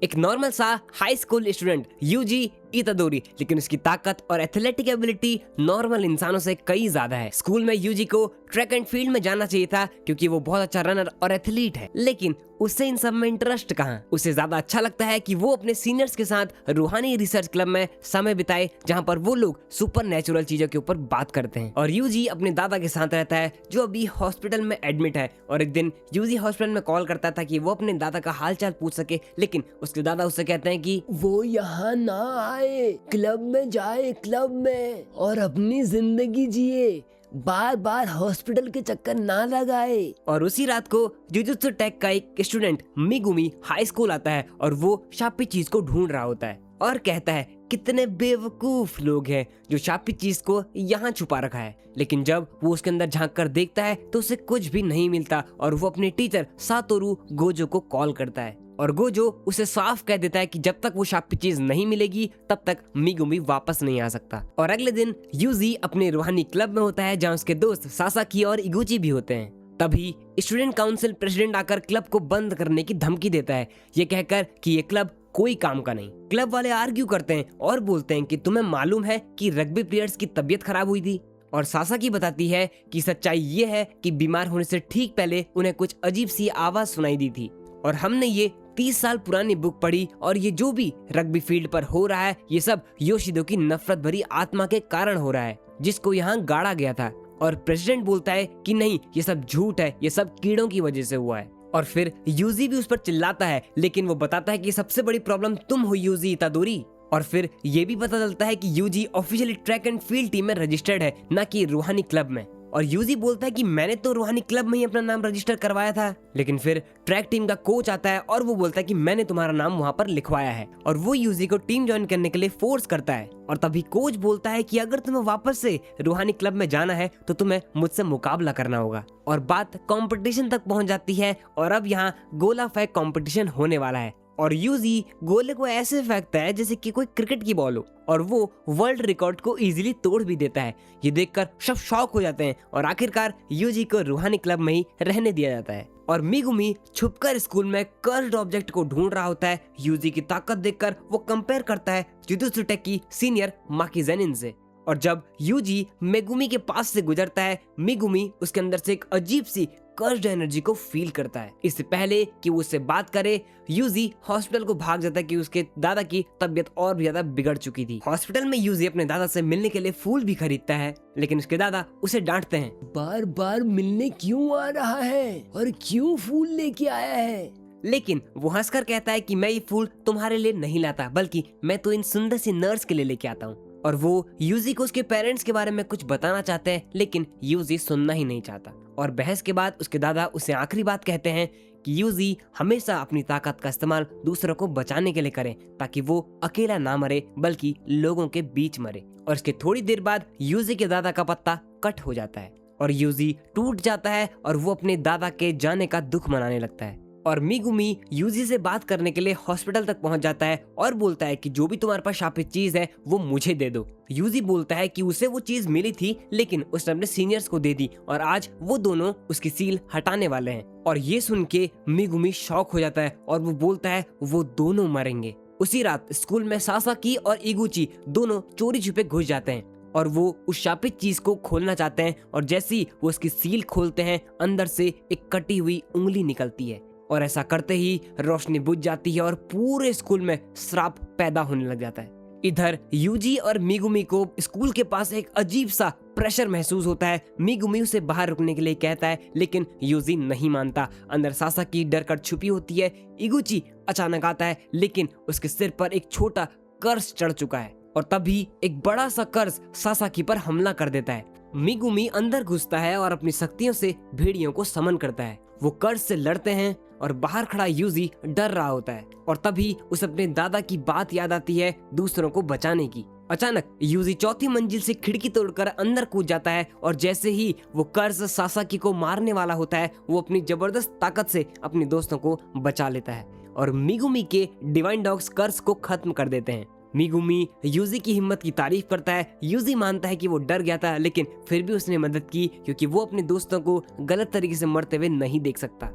एक नॉर्मल सा high school student UG इतादोरी, लेकिन उसकी ताकत और एथलेटिक एबिलिटी नॉर्मल इंसानों से कई ज्यादा है। स्कूल में यूजी को ट्रैक एंड फील्ड में जाना चाहिए था क्योंकि वो बहुत अच्छा रनर और एथलीट है, लेकिन उसे इन सब में इंटरेस्ट कहाँ। उसे ज्यादा अच्छा लगता है कि वो अपने सीनियर्स के साथ रूहानी रिसर्च क्लब में समय बिताए, जहाँ पर वो लोग सुपर नेचुरल चीजों के ऊपर बात करते हैं। और यूजी अपने दादा के साथ रहता है जो अभी हॉस्पिटल में एडमिट है। और एक दिन यूजी हॉस्पिटल में कॉल करता था कि वो अपने दादा का हालचाल पूछ सके, लेकिन उसके दादा उससे कहते हैं कि वो यहाँ ना आए, क्लब में जाए, क्लब में और अपनी जिंदगी जिए, बार बार हॉस्पिटल के चक्कर ना लगाए। और उसी रात को जुजुत्सु टेक का एक स्टूडेंट मिगुमी हाई स्कूल आता है और वो शापी चीज को ढूंढ रहा होता है और कहता है कितने बेवकूफ लोग हैं जो शापी चीज को यहाँ छुपा रखा है। लेकिन जब वो उसके अंदर झांक कर देखता है तो उसे कुछ भी नहीं मिलता और वो अपने टीचर सातोरू गोजो को कॉल करता है और गोजो उसे साफ कह देता है कि जब तक वो शापी चीज नहीं मिलेगी तब तक मिगुमी वापस नहीं आ सकता। और अगले दिन यूजी अपने रूहानी क्लब में होता है जहाँ उसके दोस्त सासाकी और इगुची भी होते हैं। तभी स्टूडेंट काउंसिल प्रेसिडेंट आकर क्लब को बंद करने की धमकी देता है, ये कहकर कि ये क्लब कोई काम का नहीं। क्लब वाले आर्ग्यू करते हैं और बोलते हैं कि तुम्हें मालूम है कि रग्बी प्लेयर्स की तबीयत खराब हुई थी। और सासाकी बताती है कि सच्चाई ये है कि बीमार होने से ठीक पहले उन्हें कुछ अजीब सी आवाज सुनाई दी थी और हमने ये 30 साल पुरानी बुक पढ़ी और ये जो भी रग्बी फील्ड पर हो रहा है ये सब योशिदो की नफरत भरी आत्मा के कारण हो रहा है जिसको यहाँ गाड़ा गया था। और प्रेसिडेंट बोलता है कि नहीं, ये सब झूठ है, ये सब कीड़ों की वजह से हुआ है। और फिर यूजी भी उस पर चिल्लाता है, लेकिन वो बताता है कि सबसे बड़ी प्रॉब्लम तुम हो यूजी इतादोरी। और फिर ये भी पता चलता है कि यूजी officially track and field team में रजिस्टर्ड है, न कि रूहानी क्लब में। और यूजी बोलता है कि मैंने तो रूहानी क्लब में ही अपना नाम रजिस्टर करवाया था। लेकिन फिर ट्रैक टीम का कोच आता है और वो बोलता है कि मैंने तुम्हारा नाम वहाँ पर लिखवाया है और वो यूजी को टीम ज्वाइन करने के लिए फोर्स करता है। और तभी कोच बोलता है कि अगर तुम्हें वापस से रूहानी क्लब में जाना है तो तुम्हें मुझसे मुकाबला करना होगा। और बात कंपटीशन तक पहुंच जाती है और अब यहाँ गोला फेंक कंपटीशन होने वाला है और यूजी गोले को ऐसे फेंकता है जैसे कि कोई क्रिकेट की बॉल हो और वो वर्ल्ड रिकॉर्ड को इजीली तोड़ भी देता है। ये देखकर सब शॉक हो जाते हैं और आखिरकार यूजी को रूहानी क्लब में ही रहने दिया जाता है। और मिगुमी छुपकर स्कूल में कर्स्ड ऑब्जेक्ट को ढूंढ रहा होता है। यूजी की ताकत देखकर वो कंपेयर करता है जुजुत्सु टेक की सीनियर माकी जेनिन से। और जब यूजी मेगुमी के पास से गुजरता है, मिगुमी उसके अंदर से एक अजीब सी कर्स्ड एनर्जी को फील करता है। इससे पहले कि वो उससे बात करे, यूजी हॉस्पिटल को भाग जाता है कि उसके दादा की तबीयत और भी ज्यादा बिगड़ चुकी थी। हॉस्पिटल में यूजी अपने दादा से मिलने के लिए फूल भी खरीदता है, लेकिन उसके दादा उसे डांटते हैं। बार बार मिलने क्यों आ रहा है और क्यों फूल लेके आया है? लेकिन वो हंसकर कहता है कि मैं ये फूल तुम्हारे लिए नहीं लाता, बल्कि मैं तो इन सुंदर सी नर्स के लिए लेके आता हूँ। और वो यूजी को उसके पेरेंट्स के बारे में कुछ बताना चाहते हैं, लेकिन यूजी सुनना ही नहीं चाहता। और बहस के बाद उसके दादा उसे आखिरी बात कहते हैं कि यूजी हमेशा अपनी ताकत का इस्तेमाल दूसरों को बचाने के लिए करे ताकि वो अकेला ना मरे बल्कि लोगों के बीच मरे। और इसके थोड़ी देर बाद यूजी के दादा का पत्ता कट हो जाता है और यूजी टूट जाता है और वो अपने दादा के जाने का दुख मनाने लगता है। और मिगुमी यूजी से बात करने के लिए हॉस्पिटल तक पहुंच जाता है और बोलता है कि जो भी तुम्हारे पास शापित चीज है वो मुझे दे दो। यूजी बोलता है कि उसे वो चीज मिली थी, लेकिन उसने अपने सीनियर्स को दे दी और आज वो दोनों उसकी सील हटाने वाले हैं। और ये सुन के मिगुमी शॉक हो जाता है और वो बोलता है वो दोनों मरेंगे। उसी रात स्कूल में सासाकी और इगुची दोनों चोरी छुपे घुस जाते हैं और वो उस शापित चीज को खोलना चाहते हैं। और जैसे ही वो उसकी सील खोलते हैं, अंदर से एक कटी हुई उंगली निकलती है और ऐसा करते ही रोशनी बुझ जाती है और पूरे स्कूल में श्राप पैदा होने लग जाता है। इधर यूजी और मिगुमी को स्कूल के पास एक अजीब सा प्रेशर महसूस होता है। मिगुमी उसे बाहर रुकने के लिए कहता है, लेकिन यूजी नहीं मानता। अंदर सासाकी डर कर छुपी होती है। इगुची अचानक आता है, लेकिन उसके सिर पर एक छोटा कर्ज चढ़ चुका है और तभी एक बड़ा सा कर्ज सासाकी पर हमला कर देता है। मिगुमी अंदर घुसता है और अपनी शक्तियों से भेड़ियों को समन करता है। वो कर्ज से लड़ते हैं और बाहर खड़ा यूजी डर रहा होता है और तभी उसे अपने दादा की बात याद आती है दूसरों को बचाने की। अचानक यूजी चौथी मंजिल से खिड़की तोड़कर अंदर कूद जाता है और जैसे ही वो कर्ज सासाकी को मारने वाला होता है, वो अपनी जबरदस्त ताकत से अपने दोस्तों को बचा लेता है और मिगुमी के डिवाइन डॉग्स कर्ज को खत्म कर देते हैं। मिगुमी यूजी की हिम्मत की तारीफ करता है। यूजी मानता है कि वो डर गया था, लेकिन फिर भी उसने मदद की क्योंकि वो अपने दोस्तों को गलत तरीके से मरते हुए नहीं देख सकता।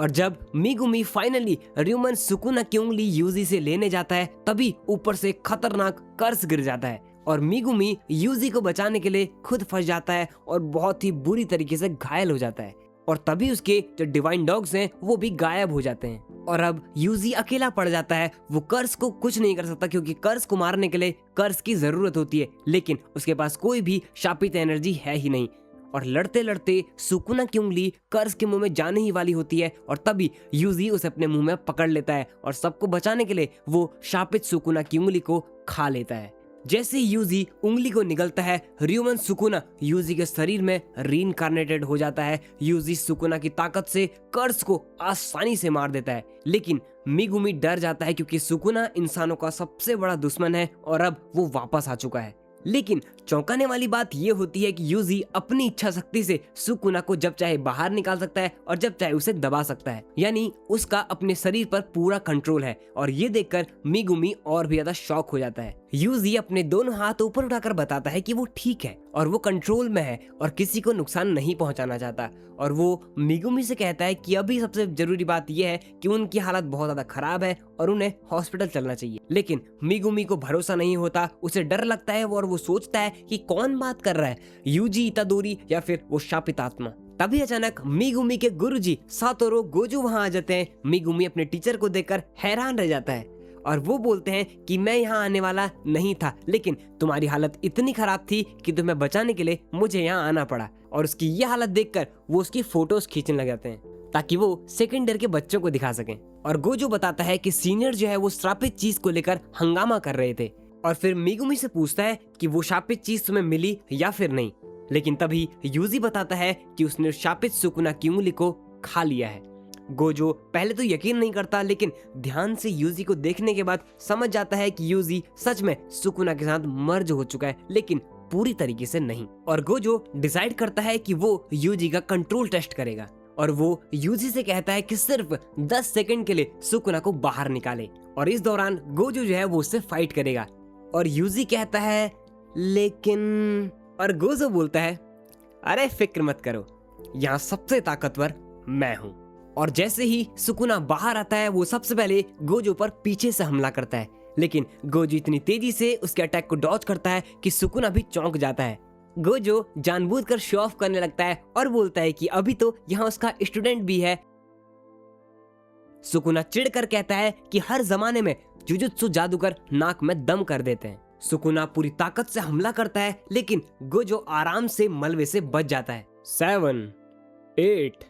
और जब मिगुमी फाइनली र्यूमन सुकुना की उंगली यूजी से लेने जाता है तभी ऊपर से खतरनाक कर्स गिर जाता है और मिगुमी यूजी को बचाने के लिए खुद फंस जाता है और बहुत ही बुरी तरीके से घायल हो जाता है और तभी उसके जो डिवाइन डॉग्स हैं वो भी गायब हो जाते हैं और अब यूजी अकेला पड़ जाता है। वो कर्स को कुछ नहीं कर सकता क्योंकि कर्स को मारने के लिए कर्स की जरूरत होती है, लेकिन उसके पास कोई भी शापित एनर्जी है ही नहीं। और लड़ते लड़ते सुकुना की उंगली कर्स के मुंह में जाने ही वाली होती है और तभी यूजी उसे अपने मुंह में पकड़ लेता है और सबको बचाने के लिए वो शापित सुकुना की उंगली को खा लेता है। जैसे ही यूजी उंगली को निगलता है र्यूमन सुकुना यूजी के शरीर में रीइंकार्नेटेड हो जाता है। यूजी सुकुना की ताकत से कर्स को आसानी से मार देता है, लेकिन मिगुमी डर जाता है क्योंकि सुकुना इंसानों का सबसे बड़ा दुश्मन है और अब वो वापस आ चुका है। लेकिन चौंकाने वाली बात यह होती है कि यूजी अपनी इच्छा शक्ति से सुकुना को जब चाहे बाहर निकाल सकता है और जब चाहे उसे दबा सकता है, यानी उसका अपने शरीर पर पूरा कंट्रोल है। और ये देखकर मिगुमी और भी ज्यादा शॉक हो जाता है। यूजी अपने दोनों हाथ ऊपर उठाकर बताता है कि वो ठीक है और वो कंट्रोल में है और किसी को नुकसान नहीं पहुंचाना चाहता। और वो मिगुमी से कहता है कि अभी सबसे जरूरी बात यह है कि उनकी हालत बहुत ज्यादा खराब है और उन्हें हॉस्पिटल चलना चाहिए। लेकिन मिगुमी को भरोसा नहीं होता, उसे डर लगता है और वो सोचता है कि कौन बात कर रहा है, यूजी इतादोरी या फिर वो शापित आत्मा। तभी अचानक मिगुमी के गुरुजी सातोरो गोजो वहां आ जाते हैं। मिगुमी अपने टीचर को देखकर हैरान रह जाता है और वो बोलते हैं कि मैं यहाँ आने वाला नहीं था, लेकिन तुम्हारी हालत इतनी खराब थी कि तुम्हें बचाने के लिए मुझे यहाँ आना पड़ा। और उसकी ये हालत देखकर वो उसकी फोटोज खींचने लग जाते हैं ताकि वो सेकेंड ईयर के बच्चों को दिखा सकें। और गोजो बताता है कि सीनियर जो है वो श्रापित चीज को लेकर हंगामा कर रहे थे और फिर मिगुमी से पूछता है कि वो शापित चीज तुम्हें मिली या फिर नहीं। लेकिन तभी यूजी बताता है कि उसने शापित सुकुना की उंगली को खा लिया है। गोजो पहले तो यकीन नहीं करता, लेकिन ध्यान से यूजी को देखने के बाद समझ जाता है कि यूजी सच में सुकुना के साथ मर्ज हो चुका है, लेकिन पूरी तरीके से नहीं। और गोजो डिसाइड करता है कि वो यूजी का कंट्रोल टेस्ट करेगा और वो यूजी से कहता है कि सिर्फ 10 सेकंड के लिए सुकुना को बाहर निकाले और इस दौरान गोजो जो है वो उससे फाइट करेगा। और यूजी कहता है लेकिन, और गोजो बोलता है अरे फिक्र मत करो, यहाँ सबसे ताकतवर मैं हूँ। और जैसे ही सुकुना बाहर आता है वो सबसे पहले गोजो पर पीछे से हमला करता है, लेकिन गोजो इतनी तेजी से उसके अटैक को डॉज करता है कि सुकुना भी चौंक जाता है। गोजो जानबूझकर शो ऑफ करने लगता है और बोलता है कि अभी तो यहाँ उसका स्टूडेंट भी है। सुकुना चिढ़कर कहता है कि हर जमाने में जुजुत्सु जादूगर नाक में दम कर देते हैं। सुकुना पूरी ताकत से हमला करता है, लेकिन गोजो आराम से मलबे से बच जाता है। 7, 8,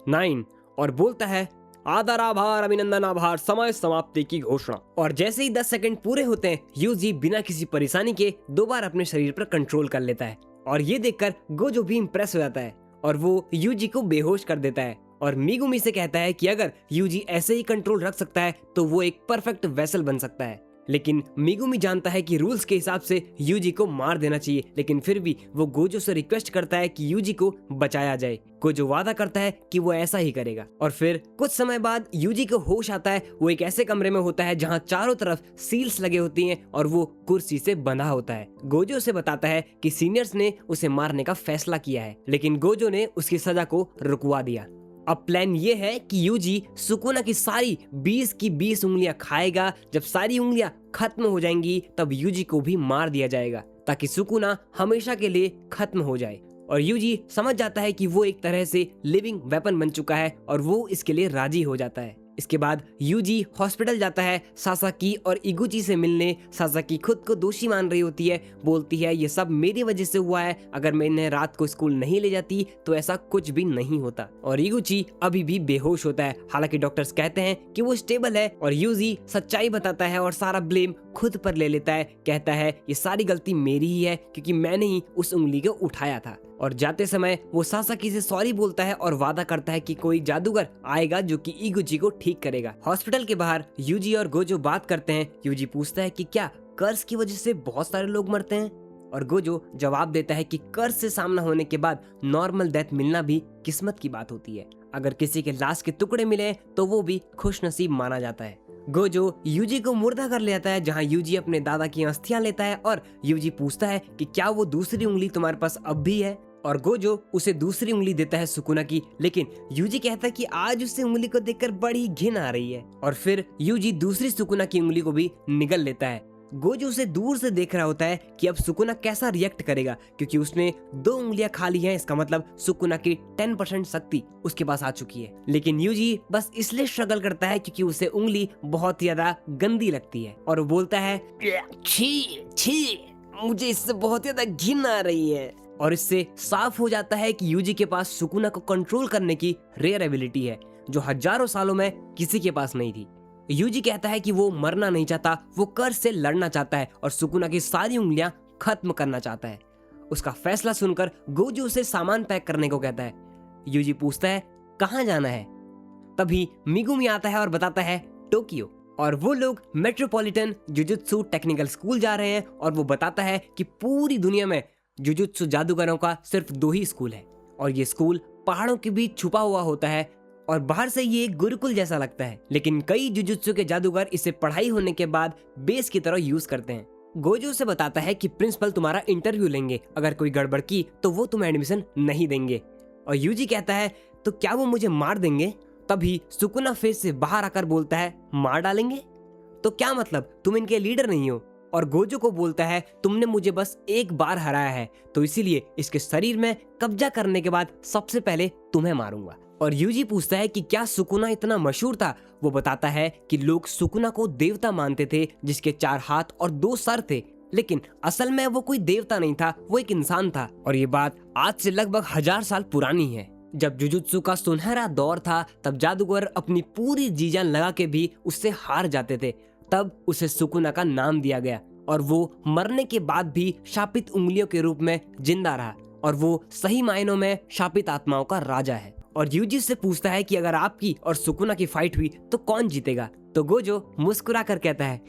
9 और बोलता है आदर आभार अभिनंदन आभार, समय समाप्ति की घोषणा। और जैसे ही 10 सेकंड पूरे होते हैं यूजी बिना किसी परेशानी के दोबारा अपने शरीर पर कंट्रोल कर लेता है और ये देखकर गोजो भी इंप्रेस हो जाता है और वो यूजी को बेहोश कर देता है और मिगुमी से कहता है कि अगर यूजी ऐसे ही कंट्रोल रख सकता है तो वो एक परफेक्ट वेसल बन सकता है। लेकिन मिगुमी जानता है कि रूल्स के हिसाब से यूजी को मार देना चाहिए, लेकिन फिर भी वो गोजो से रिक्वेस्ट करता है कि यूजी को बचाया जाए। गोजो वादा करता है कि वो ऐसा ही करेगा। और फिर कुछ समय बाद यूजी को होश आता है। वो एक ऐसे कमरे में होता है जहाँ चारों तरफ सील्स लगे होती हैं और वो कुर्सी से बंधा होता है। गोजो उसे बताता है कि सीनियर्स ने उसे मारने का फैसला किया है, लेकिन गोजो ने उसकी सजा को रुकवा दिया। अब प्लान ये है कि यूजी सुकुना की सारी 20 की 20 उंगलियां खाएगा। जब सारी उंगलियां खत्म हो जाएंगी तब यूजी को भी मार दिया जाएगा ताकि सुकुना हमेशा के लिए खत्म हो जाए। और यूजी समझ जाता है कि वो एक तरह से लिविंग वेपन बन चुका है और वो इसके लिए राजी हो जाता है। इसके बाद यूजी हॉस्पिटल जाता है सासाकी और इगुची से मिलने। सासाकी खुद को दोषी मान रही होती है, बोलती है ये सब मेरी वजह से हुआ है, अगर मैं इन्हें रात को स्कूल नहीं ले जाती तो ऐसा कुछ भी नहीं होता। और इगुची अभी भी बेहोश होता है, हालांकि डॉक्टर्स कहते हैं कि वो स्टेबल है। और यूजी सच्चाई बताता है और सारा ब्लेम खुद पर ले लेता है, कहता है ये सारी गलती मेरी ही है क्योंकि मैंने ही उस उंगली को उठाया था। और जाते समय वो सासाकी से सॉरी बोलता है और वादा करता है कि कोई जादूगर आएगा जो कि इगुची को ठीक करेगा। हॉस्पिटल के बाहर यूजी और गोजो बात करते हैं। यूजी पूछता है कि क्या कर्स की वजह से बहुत सारे लोग मरते हैं, और गोजो जवाब देता है कि कर्स से सामना होने के बाद नॉर्मल डेथ मिलना भी किस्मत की बात होती है। अगर किसी के लाश के टुकड़े मिले तो वो भी खुशनसीब माना जाता है। गोजो यूजी को मुर्दा कर ले जाता है जहाँ यूजी अपने दादा की अस्थियां लेता है और यूजी पूछता है कि क्या वो दूसरी उंगली तुम्हारे पास अब भी है। और गोजो उसे दूसरी उंगली देता है सुकुना की, लेकिन यूजी कहता है कि आज उसे उंगली को देखकर बड़ी घिन आ रही है। और फिर यूजी दूसरी सुकुना की उंगली को भी निगल लेता है। गोजो उसे दूर से देख रहा होता है कि अब सुकुना कैसा रिएक्ट करेगा, क्योंकि उसने 2 उंगलियां खा ली हैं। इसका मतलब सुकुना की 10% शक्ति उसके पास आ चुकी है। लेकिन यूजी बस इसलिए स्ट्रगल करता है क्योंकि उसे उंगली बहुत ज्यादा गंदी लगती है और वो बोलता है, छी छी, मुझे इससे बहुत ज्यादा घिन आ रही है। और इससे साफ हो जाता है कि यूजी के पास सुकुना को कंट्रोल करने की रेयर एबिलिटी है, जो हजारों सालों में किसी के पास नहीं थी। यूजी कहता है कि वो मरना नहीं चाहता, वो कर्ज से लड़ना चाहता है और सुकुना की सारी उंगलियां खत्म करना चाहता है। उसका फैसला सुनकर गोजो उसे सामान पैक करने को कहता है। यूजी पूछता है कहाँ जाना है। तभी मिगुमी आता है और बताता है टोक्यो। और वो लोग मेट्रोपॉलिटन जुजुत्सु टेक्निकल स्कूल जा रहे हैं और वो बताता है कि पूरी दुनिया में जुजुत्सु जादूगरों का सिर्फ 2 ही स्कूल है और ये स्कूल पहाड़ों के बीच छुपा हुआ होता है और बाहर से ये एक गुरुकुल जैसा लगता है, लेकिन कई जुजुत्सु के जादूगर इसे पढ़ाई होने के बाद बेस की तरह यूज करते हैं। गोजो से बताता है कि प्रिंसिपल तुम्हारा इंटरव्यू लेंगे, अगर कोई गड़बड़ की तो वो तुम्हें एडमिशन नहीं देंगे। और यूजी कहता है तो क्या वो मुझे मार देंगे। तभी सुकुना फेस से बाहर आकर बोलता है मार डालेंगे, तो क्या मतलब तुम इनके लीडर नहीं हो। और गोजो को बोलता है तुमने मुझे बस एक बार हराया है, तो इसीलिए इसके शरीर में कब्जा करने के बाद सबसे पहले तुम्हें मारूंगा। और यूजी पूछता है कि क्या सुकुना इतना मशहूर था। वो बताता है कि लोग सुकुना को देवता मानते थे जिसके 4 हाथ और 2 सर थे, लेकिन असल में वो कोई देवता नहीं था, वो एक इंसान था। और ये बात आज से लगभग 1000 साल पुरानी है। जब जुजुत्सु का सुनहरा दौर था तब जादूगर अपनी पूरी जी जान लगा के भी उससे हार जाते थे, तब उसे सुकुना का नाम दिया गया और वो मरने के बाद भी शापित उंगलियों के रूप में जिंदा रहा और वो सही मायनों में शापित आत्माओं का राजा है। और यूजी से पूछता है कि अगर आपकी और सुकुना की फाइट हुई तो कौन जीतेगा। तो गोजो मुस्कुरा कर कहता है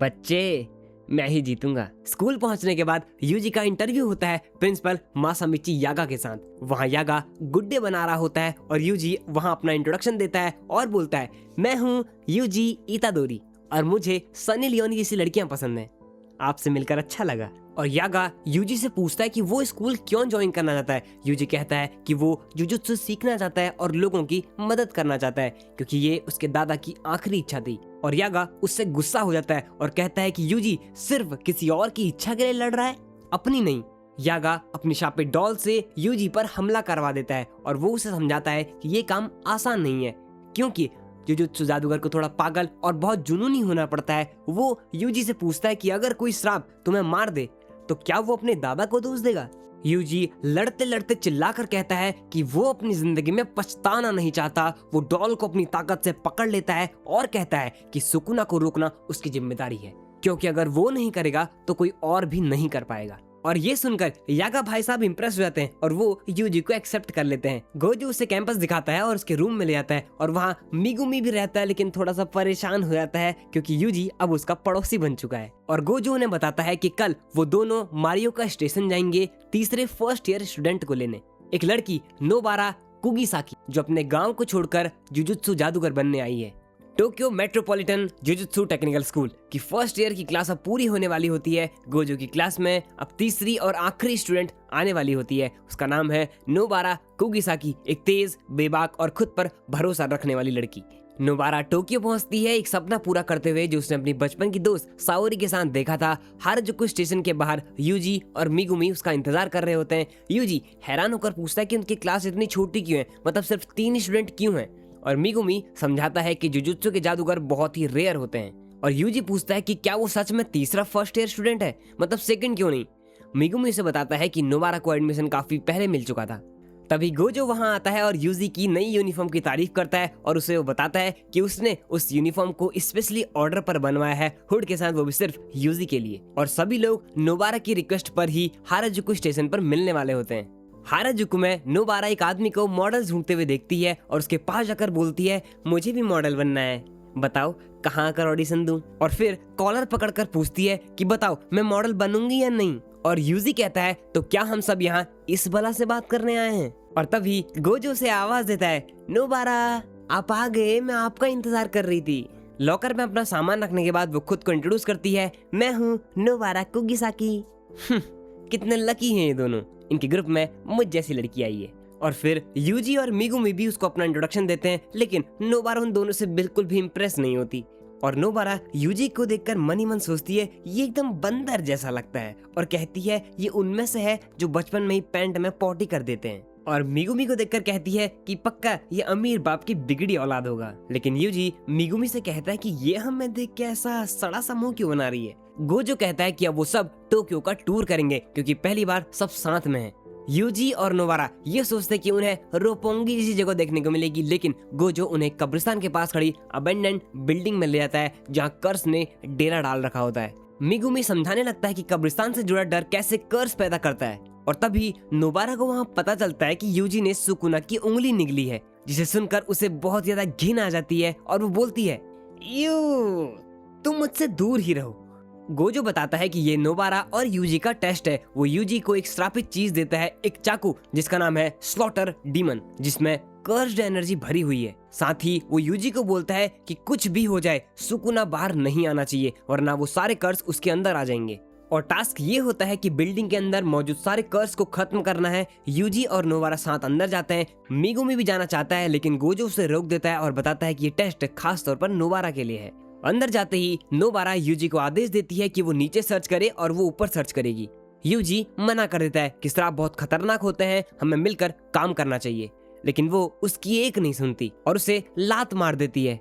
बच्चे मैं ही जीतूंगा। स्कूल पहुंचने के बाद यूजी का इंटरव्यू होता है प्रिंसिपल मासामिची यागा के साथ। वहां यागा गुड्डे बना रहा होता है और यूजी वहां अपना इंट्रोडक्शन देता है और बोलता है मैं हूँ यूजी इतादोरी और मुझे सनी लियोनी जैसी लड़कियां पसंद हैं, आपसे मिलकर अच्छा लगा। और यागा यूजी से पूछता है कि वो स्कूल क्यों ज्वाइन करना चाहता है। यूजी कहता है कि वो जुजुत्सु सीखना चाहता है और लोगों की मदद करना चाहता है क्योंकि ये उसके दादा की आखिरी इच्छा थी। और यागा उससे गुस्सा हो जाता है और कहता है कि यूजी सिर्फ किसी और की इच्छा के लिए लड़ रहा है, अपनी नहीं। यागा अपनी शापित डॉल से यूजी पर हमला करवा देता है और वो उसे समझाता है कि ये काम आसान नहीं है क्योंकि जुजुत्सु जादूगर को थोड़ा पागल और बहुत जुनूनी होना पड़ता है। वो यूजी से पूछता है कि अगर कोई श्राप तुम्हें मार दे तो क्या वो अपने दादा को दोष देगा। यूजी लड़ते लड़ते चिल्लाकर कहता है कि वो अपनी जिंदगी में पछताना नहीं चाहता। वो डॉल को अपनी ताकत से पकड़ लेता है और कहता है कि सुकुना को रोकना उसकी जिम्मेदारी है क्योंकि अगर वो नहीं करेगा तो कोई और भी नहीं कर पाएगा। और ये सुनकर यागा भाई साहब इंप्रेस हो जाते हैं और वो यूजी को एक्सेप्ट कर लेते हैं। गोजो उसे कैंपस दिखाता है और उसके रूम में ले जाता है और वहाँ मिगुमी भी रहता है, लेकिन थोड़ा सा परेशान हो जाता है क्योंकि यूजी अब उसका पड़ोसी बन चुका है। और गोजो उन्हें बताता है कि कल वो दोनों मारियो का स्टेशन जाएंगे तीसरे फर्स्ट ईयर स्टूडेंट को लेने। एक लड़की नोबारा कुगिसाकी जो अपने गाँव को छोड़कर जुजुत्सु जादूगर बनने आई है। Tokyo metropolitan jujutsu technical school की फर्स्ट ईयर की क्लास अब पूरी होने वाली होती है। गोजो की क्लास में अब तीसरी और आखिरी स्टूडेंट आने वाली होती है। उसका नाम है नोबारा कुगिसाकी, एक तेज, बेबाक और खुद पर भरोसा रखने वाली लड़की। नोबारा टोक्यो पहुंचती है एक सपना पूरा करते हुए जो उसने अपनी बचपन की दोस्त साओरी के साथ देखा था। हाराजुकु स्टेशन के बाहर यूजी और मिगुमी उसका इंतजार कर रहे होते हैं। यूजी हैरान होकर पूछता है कि उनकी क्लास इतनी छोटी क्यों है, मतलब सिर्फ 3 स्टूडेंट क्यों हैं। और मिगुमी समझाता है कि जुजुत्सु के जादूगर बहुत ही रेयर होते हैं। और यूजी पूछता है कि क्या वो सच में तीसरा फर्स्ट ईयर स्टूडेंट है, मतलब सेकंड क्यों नहीं। मिगुमी उसे बताता है कि नोबारा को एडमिशन काफी पहले मिल चुका था। तभी गोजो वहां आता है और यूजी की नई यूनिफॉर्म की तारीफ करता है और उसे वो बताता है कि उसने उस यूनिफॉर्म को स्पेशली ऑर्डर पर बनवाया है, हुड के साथ, वो भी सिर्फ यूजी के लिए। और सभी लोग नोबारा की रिक्वेस्ट पर ही हाराजुकु स्टेशन पर मिलने वाले होते हैं। हाराजुकु में नोबारा एक आदमी को मॉडल ढूंढते हुए देखती है और उसके पास जाकर बोलती है मुझे भी मॉडल बनना है, बताओ कहाँ आकर ऑडिशन दूं। और फिर कॉलर पकड़कर पूछती है कि बताओ मैं मॉडल बनूंगी या नहीं। और यूजी कहता है तो क्या हम सब यहाँ इस बला से बात करने आए हैं। और तभी गोजो से आवाज देता है नोबारा आप आ गए, मैं आपका इंतजार कर रही थी। लॉकर में अपना सामान रखने के बाद वो खुद को इंट्रोड्यूस करती है, मैं हूँ नोबारा कुगिसाकी। कितने लकी हैं ये दोनों। इनके ग्रुप में मुझ जैसी लड़की आई है। और फिर यूजी और मिगुमी भी उसको अपना इंट्रोडक्शन देते हैं, लेकिन नोबारा उन दोनों से बिल्कुल भी इम्प्रेस नहीं होती। और नोबारा यूजी को देखकर मन ही मन सोचती है ये एकदम बंदर जैसा लगता है, और कहती है ये उनमें से है जो बचपन में ही पैंट में पॉटी कर देते हैं। और मिगुमी को देखकर कहती है कि पक्का ये अमीर बाप की बिगड़ी औलाद होगा। लेकिन यूजी मिगुमी से कहता है कि ये हमें देख के ऐसा सड़ा सा मुंह क्यों बना रही है। गोजो कहता है कि अब वो सब टोक्यो का टूर करेंगे क्योंकि पहली बार सब साथ में हैं। यूजी और नोबारा ये सोचते कि उन्हें रोपोंगी जैसी जगह देखने को मिलेगी, लेकिन गोजो उन्हें कब्रिस्तान के पास खड़ी अबेंडेंट बिल्डिंग में ले जाता है जहाँ कर्स ने डेरा डाल रखा होता है। मिगुमी समझाने लगता है कि कब्रिस्तान से जुड़ा डर कैसे कर्स पैदा करता है, और तभी नोबारा को वहाँ पता चलता है कि यूजी ने सुकुना की उंगली निगली है, जिसे सुनकर उसे बहुत ज्यादा घिन आ जाती है और वो बोलती है यू तुम मुझसे दूर ही रहो। गोजो बताता है कि ये नोबारा और यूजी का टेस्ट है। वो यूजी को एक श्रापित चीज देता है, एक चाकू जिसका नाम है स्लॉटर डीमन, जिसमें कर्स्ड एनर्जी भरी हुई है। साथ ही वो यूजी को बोलता है कि कुछ भी हो जाए सुकुना बाहर नहीं आना चाहिए, वरना वो सारे कर्स उसके अंदर आ जाएंगे। और टास्क ये होता है कि बिल्डिंग के अंदर मौजूद सारे कर्स को खत्म करना है। यूजी और नोबारा साथ अंदर जाते हैं। मिगुमी भी जाना चाहता है, लेकिन गोजो उसे रोक देता है और बताता है कि ये टेस्ट खास तौर पर नोबारा के लिए है। अंदर जाते ही नोबारा यूजी को आदेश देती है कि वो नीचे सर्च करे और वो ऊपर सर्च करेगी। यूजी मना कर देता है कि श्राप बहुत खतरनाक होते हैं, हमें मिलकर काम करना चाहिए, लेकिन वो उसकी एक नहीं सुनती और उसे लात मार देती है।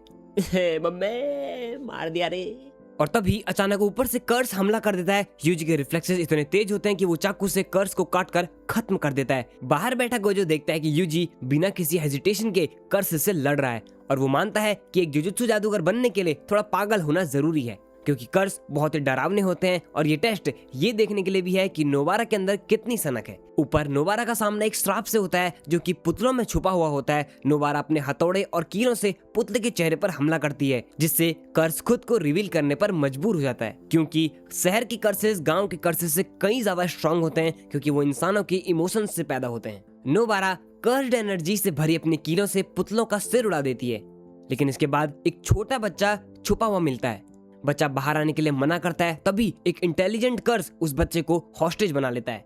मम्मी मार दिया रे। और तभी अचानक ऊपर से कर्स हमला कर देता है। यूजी के रिफ्लेक्सेस इतने तेज होते हैं कि वो चाकू से कर्स को काटकर खत्म कर देता है। बाहर बैठा गोजो देखता है कि यूजी बिना किसी हेजिटेशन के कर्स से लड़ रहा है, और वो मानता है कि एक जुजुत्सु जादूगर बनने के लिए थोड़ा पागल होना जरूरी है, क्योंकि कर्स बहुत ही डरावने होते हैं। और ये टेस्ट ये देखने के लिए भी है कि नोबारा के अंदर कितनी सनक है। ऊपर नोबारा का सामना एक श्राप से होता है जो कि पुतलों में छुपा हुआ होता है। नोबारा अपने हथौड़े और कीलों से पुतले के चेहरे पर हमला करती है, जिससे कर्स खुद को रिवील करने पर मजबूर हो जाता है, क्योंकि शहर की कर्सेस गाँव के कर्सेस से कई ज्यादा स्ट्रॉन्ग होते हैं, क्योंकि वो इंसानों के इमोशंस से पैदा होते हैं। नोबारा कर्स्ड एनर्जी से भरी अपनी कीलों से पुतलों का सिर उड़ा देती है, लेकिन इसके बाद एक छोटा बच्चा छुपा हुआ मिलता है। बच्चा बाहर आने के लिए मना करता है, तभी एक इंटेलिजेंट कर्स उस बच्चे को हॉस्टेज बना लेता है।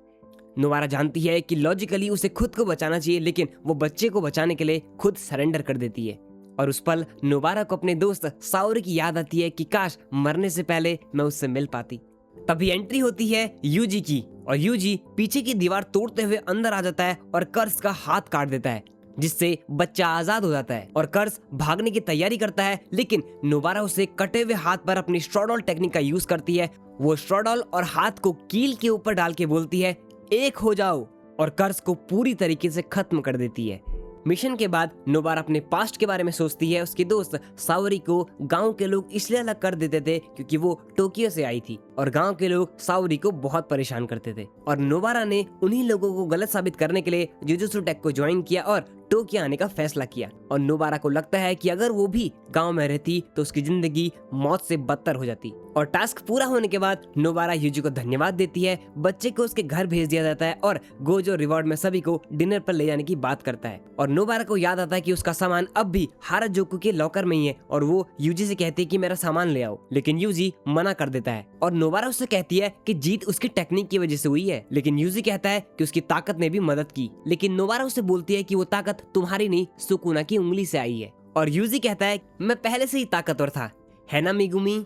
नोबारा जानती है कि लॉजिकली उसे खुद को बचाना चाहिए, लेकिन वो बच्चे को बचाने के लिए खुद सरेंडर कर देती है। और उस पल नोबारा को अपने दोस्त साओरी की याद आती है कि काश मरने से पहले मैं उससे मिल पाती। तभी एंट्री होती है यूजी की, और यूजी पीछे की दीवार तोड़ते हुए अंदर आ जाता है और कर्स का हाथ काट देता है, जिससे बच्चा आजाद हो जाता है और कर्स भागने की तैयारी करता है। लेकिन नोबारा उसे कटे हुए हाथ पर अपनी स्ट्रॉडॉल टेक्निक का यूज करती है। वो स्ट्रॉडॉल और हाथ को कील के ऊपर डाल के बोलती है एक हो जाओ, और कर्स को पूरी तरीके से खत्म कर देती है। मिशन के बाद नोबारा अपने पास्ट के बारे में सोचती है। उसके दोस्त साओरी को गांव के लोग इसलिए अलग कर देते थे क्योंकि वो टोक्यो से आई थी, और गांव के लोग साओरी को बहुत परेशान करते थे। और नोबारा ने उन्हीं लोगों को गलत साबित करने के लिए जुजुत्सु टेक को ज्वाइन किया और टोक्यो आने का फैसला किया। और नोबारा को लगता है कि अगर वो भी गांव में रहती तो उसकी जिंदगी मौत से बदतर हो जाती। और टास्क पूरा होने के बाद नोबारा यूजी को धन्यवाद देती है। बच्चे को उसके घर भेज दिया जाता है और गोजो रिवॉर्ड में सभी को डिनर पर ले जाने की बात करता है। और नोबारा को याद आता है कि उसका सामान अब भी हाराजुकु के लॉकर में ही है, और वो यूजी से कहती है कि मेरा सामान ले आओ, लेकिन यूजी मना कर देता है। और नोबारा उससे कहती है कि जीत उसकी टेक्निक की वजह से हुई है, लेकिन यूजी कहता है कि उसकी ताकत ने भी मदद की। लेकिन नोबारा उससे बोलती है कि वो ताकत तुम्हारी नहीं सुकुना की उंगली से आई है। और यूजी कहता है मैं पहले से ही ताकतवर था, है ना मिगुमी?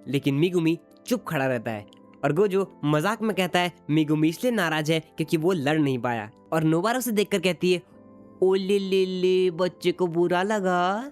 लेकिन मिगुमी चुप खड़ा रहता है, और गोजो मजाक में कहता है मिगुमी इसलिए नाराज है क्योंकि वो लड़ नहीं पाया। और नोबारा उसे देखकर कहती है ओ ले बच्चे को बुरा लगा।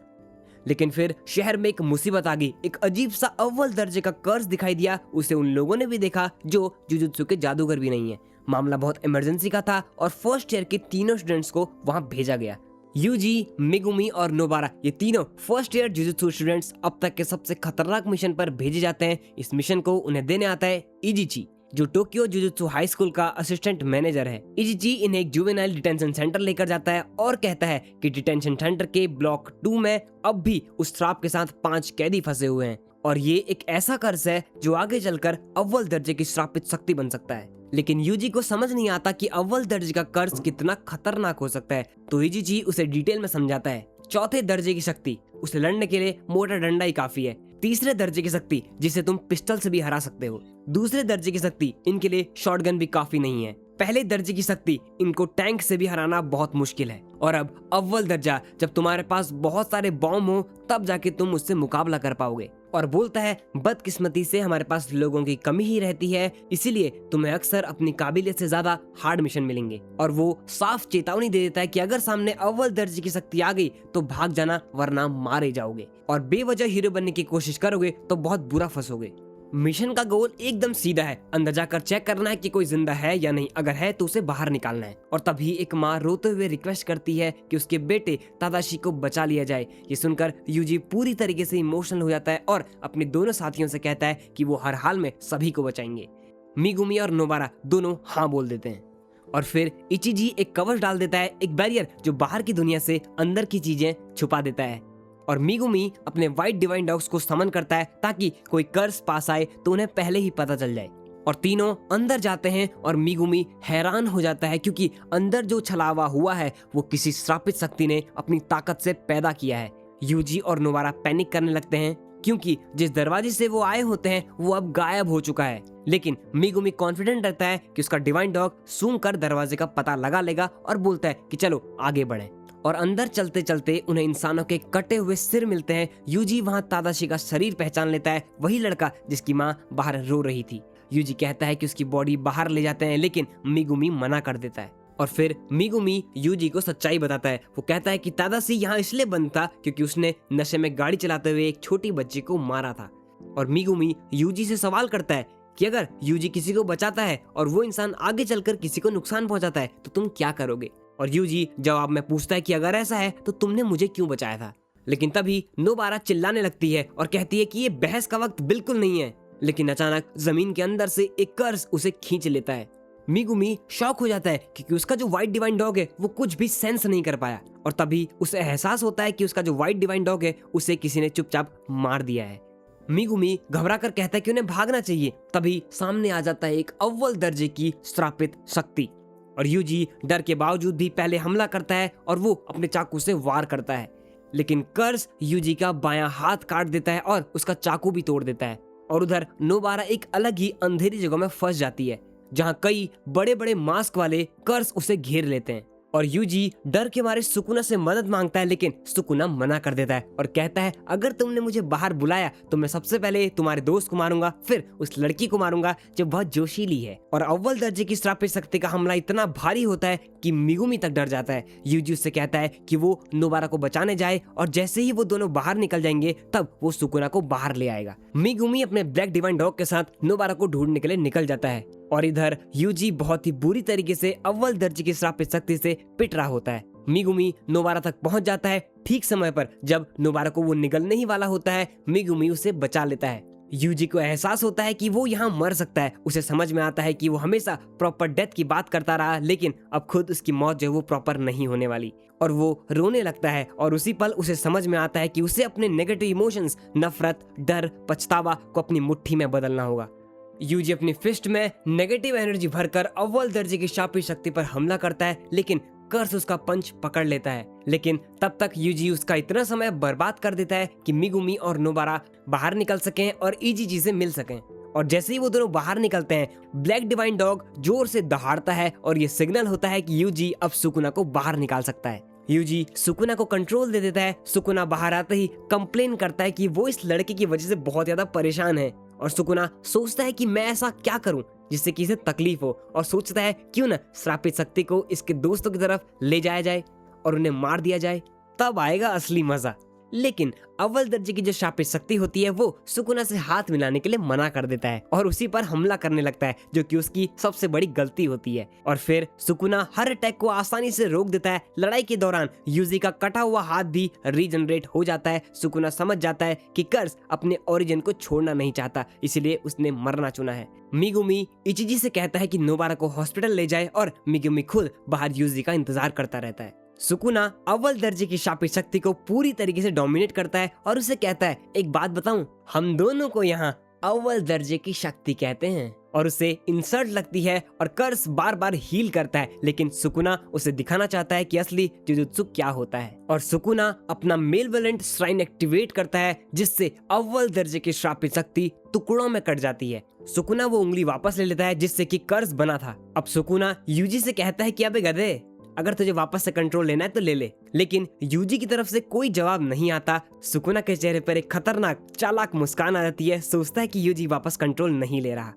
लेकिन फिर शहर में एक मुसीबत आ गई। एक अजीब सा अव्वल दर्जे का कर्स दिखाई दिया। उसे उन लोगों ने भी देखा जो जुजुत्सु के जादूगर भी नहीं है। मामला बहुत इमरजेंसी का था और फर्स्ट ईयर के तीनों स्टूडेंट्स को वहां भेजा गया। यूजी, मिगुमी और नोबारा ये तीनों फर्स्ट ईयर जुजुत्सु स्टूडेंट्स अब तक के सबसे खतरनाक मिशन पर भेजे जाते हैं। इस मिशन को उन्हें देने आता है इजिची, जो टोक्यो जुजुत्सु हाई स्कूल का असिस्टेंट मैनेजर है। इजिची इन्हें एक जुवेनाइल डिटेंशन सेंटर लेकर जाता है और कहता है कि डिटेंशन सेंटर के ब्लॉक 2 में अब भी उस श्राप के साथ 5 कैदी फंसे हुए हैं, और ये एक ऐसा कर्ज है जो आगे चलकर अव्वल दर्जे की श्रापित शक्ति बन सकता है। लेकिन यूजी को समझ नहीं आता कि अव्वल दर्जे का कर्ज कितना खतरनाक हो सकता है, तो इजिची उसे डिटेल में समझाता है। चौथे दर्जे की शक्ति, उसे लड़ने के लिए मोटा डंडा ही काफी है। तीसरे दर्जे की शक्ति, जिसे तुम पिस्टल से भी हरा सकते हो। दूसरे दर्जे की शक्ति, इनके लिए शॉटगन भी काफी नहीं है। पहले दर्जे की शक्ति, इनको टैंक से भी हराना बहुत मुश्किल है। और अब अव्वल दर्जा, जब तुम्हारे पास बहुत सारे बॉम्ब हो तब जाके तुम उससे मुकाबला कर पाओगे। और बोलता है बदकिस्मती से हमारे पास लोगों की कमी ही रहती है, इसीलिए तुम्हें अक्सर अपनी काबिलियत से ज्यादा हार्ड मिशन मिलेंगे। और वो साफ चेतावनी दे देता है कि अगर सामने अव्वल दर्जे की शक्ति आ गई तो भाग जाना, वरना मारे जाओगे। और बेवजह हीरो बनने की कोशिश करोगे तो बहुत बुरा फंसोगे। मिशन का गोल एकदम सीधा है, अंदर जाकर चेक करना है कि कोई जिंदा है या नहीं, अगर है तो उसे बाहर निकालना है। और तभी एक माँ रोते हुए रिक्वेस्ट करती है कि उसके बेटे तादाशी को बचा लिया जाए। ये सुनकर यूजी पूरी तरीके से इमोशनल हो जाता है और अपने दोनों साथियों से कहता है कि वो हर हाल में सभी को बचाएंगे। मिगुमी और नोबारा दोनों हाँ बोल देते हैं। और फिर इचिजी एक कवच डाल देता है, एक बैरियर जो बाहर की दुनिया से अंदर की चीजें छुपा देता है। और मिगुमी अपने व्हाइट डिवाइन डॉग्स को समन करता है ताकि कोई कर्स पास आए तो उन्हें पहले ही पता चल जाए। और तीनों अंदर जाते हैं और मिगुमी हैरान हो जाता है क्योंकि अंदर जो छलावा हुआ है वो किसी श्रापित शक्ति ने अपनी ताकत से पैदा किया है। यूजी और नोबारा पैनिक करने लगते हैं क्योंकि जिस दरवाजे से वो आए होते हैं वो अब गायब हो चुका है। लेकिन मिगुमी कॉन्फिडेंट रहता है कि उसका डिवाइन डॉग सूंघ कर दरवाजे का पता लगा लेगा और बोलता है कि चलो आगे बढ़ें। और अंदर चलते चलते उन्हें इंसानों के कटे हुए सिर मिलते हैं। यूजी वहां तादाशी का शरीर पहचान लेता है, वही लड़का जिसकी माँ बाहर रो रही थी। यूजी कहता है कि उसकी बॉडी बाहर ले जाते हैं, लेकिन मिगुमी मना कर देता है। और फिर मिगुमी यूजी को सच्चाई बताता है। वो कहता है कि तादाशी यहाँ इसलिए बंद था क्योंकि उसने नशे में गाड़ी चलाते हुए एक छोटी बच्ची को मारा था। और मिगुमी यूजी से सवाल करता है कि अगर यूजी किसी को बचाता है और वो इंसान आगे चलकर किसी को नुकसान पहुंचाता है तो तुम क्या करोगे। और यूजी जवाब में पूछता है कि अगर ऐसा है तो तुमने मुझे क्यों बचाया था। लेकिन तभी नोबारा चिल्लाने लगती है और कहती है कि ये बहस का वक्त बिल्कुल नहीं है। लेकिन अचानक जमीन के अंदर से एक कर्स उसे खींच लेता है। मिगुमी शॉक हो जाता है क्योंकि उसका जो व्हाइट डिवाइन डॉग है वो कुछ भी सेंस नहीं कर पाया। और तभी उसे एहसास होता है कि उसका जो व्हाइट डिवाइन डॉग है उसे किसी ने चुपचाप मार दिया है। मिगुमी घबरा कर कहता है कि उन्हें भागना चाहिए। तभी सामने आ जाता है एक अव्वल दर्जे की श्रापित शक्ति। और यूजी डर के बावजूद भी पहले हमला करता है और वो अपने चाकू से वार करता है। लेकिन कर्स यूजी का बायां हाथ काट देता है और उसका चाकू भी तोड़ देता है। और उधर नोबारा एक अलग ही अंधेरी जगह में फंस जाती है जहां कई बड़े बड़े मास्क वाले कर्स उसे घेर लेते हैं। और यूजी डर के मारे सुकुना से मदद मांगता है, लेकिन सुकुना मना कर देता है और कहता है अगर तुमने मुझे बाहर बुलाया तो मैं सबसे पहले तुम्हारे दोस्त को मारूंगा, फिर उस लड़की को मारूंगा जो बहुत जोशीली है। और अव्वल दर्जे की श्रापित शक्ति का हमला इतना भारी होता है कि मिगुमी तक डर जाता है। यूजी उससे कहता है कि वो नोबारा को बचाने जाए और जैसे ही वो दोनों बाहर निकल जाएंगे तब वो सुकुना को बाहर ले आएगा। मिगुमी अपने ब्लैक डिवाइन डॉग के साथ नोबारा को ढूंढने के लिए निकल जाता है। और इधर यूजी बहुत ही बुरी तरीके से अव्वल दर्जे की श्रापित शक्ति से पिट रहा होता है। मिगुमी नोबारा तक पहुंच जाता है ठीक समय पर। जब नोबारा को वो निगलने ही वाला होता है मिगुमी उसे बचा लेता है। यूजी को एहसास होता है कि वो यहाँ मर सकता है। उसे समझ में आता है कि वो हमेशा प्रॉपर डेथ की बात करता रहा, लेकिन अब खुद उसकी मौत जो है वो प्रॉपर नहीं होने वाली। और वो रोने लगता है और उसी पल उसे समझ में आता है कि उसे अपने नेगेटिव इमोशंस, नफरत, डर, पछतावा को अपनी मुट्ठी में बदलना होगा। यूजी अपनी फिस्ट में नेगेटिव एनर्जी भरकर अव्वल दर्जे की शापित शक्ति पर हमला करता है, लेकिन कर्स उसका पंच पकड़ लेता है। लेकिन तब तक यूजी उसका इतना समय बर्बाद कर देता है कि मिगुमी और नोबारा बाहर निकल सकें और इचिजी से मिल सकें। और जैसे ही वो दोनों बाहर निकलते हैं ब्लैक डिवाइन डॉग जोर से दहाड़ता है और ये सिग्नल होता है कि यूजी अब सुकुना को बाहर निकाल सकता है। यूजी सुकुना को कंट्रोल दे देता है। सुकुना बाहर आते ही कंप्लेन करता है कि वो इस लड़के की वजह से बहुत ज्यादा परेशान है। और सुकुना सोचता है कि मैं ऐसा क्या करूं जिससे कि इसे तकलीफ हो, और सोचता है क्यों ना श्रापित शक्ति को इसके दोस्तों की तरफ ले जाया जाए और उन्हें मार दिया जाए, तब आएगा असली मजा। लेकिन अव्वल दर्जे की जो शापित शक्ति होती है वो सुकुना से हाथ मिलाने के लिए मना कर देता है और उसी पर हमला करने लगता है, जो कि उसकी सबसे बड़ी गलती होती है। और फिर सुकुना हर अटैक को आसानी से रोक देता है। लड़ाई के दौरान यूजी का कटा हुआ हाथ भी रीजनरेट हो जाता है। सुकुना समझ जाता है कि कर्स अपने ओरिजिन को छोड़ना नहीं चाहता, इसलिए उसने मरना चुना है। मिगुमी इचिजी से कहता है कि नोबारा को हॉस्पिटल ले जाए और मिगुमी खुद बाहर यूजी का इंतजार करता रहता है। सुकुना अव्वल दर्जे की शापित शक्ति को पूरी तरीके से डोमिनेट करता है और उसे कहता है एक बात बताऊं, हम दोनों को यहाँ अव्वल दर्जे की शक्ति कहते हैं और उसे इंसल्ट लगती है और कर्स बार बार हील करता है, लेकिन सुकुना उसे दिखाना चाहता है कि असली जुजुत्सु क्या होता है और सुकुना अपना मेलवलेंट श्राइन एक्टिवेट करता है जिससे अव्वल दर्जे की श्रापित शक्ति टुकड़ों में कट जाती है। सुकुना वो उंगली वापस ले लेता है जिससे कि कर्स बना था। अब सुकुना यूजी से कहता है कि अबे गधे, अगर तुझे वापस से कंट्रोल लेना है तो ले ले, लेकिन यूजी की तरफ से कोई जवाब नहीं आता। सुकुना के चेहरे पर एक खतरनाक चालाक मुस्कान आ जाती है, सोचता है कि यूजी वापस कंट्रोल नहीं ले रहा।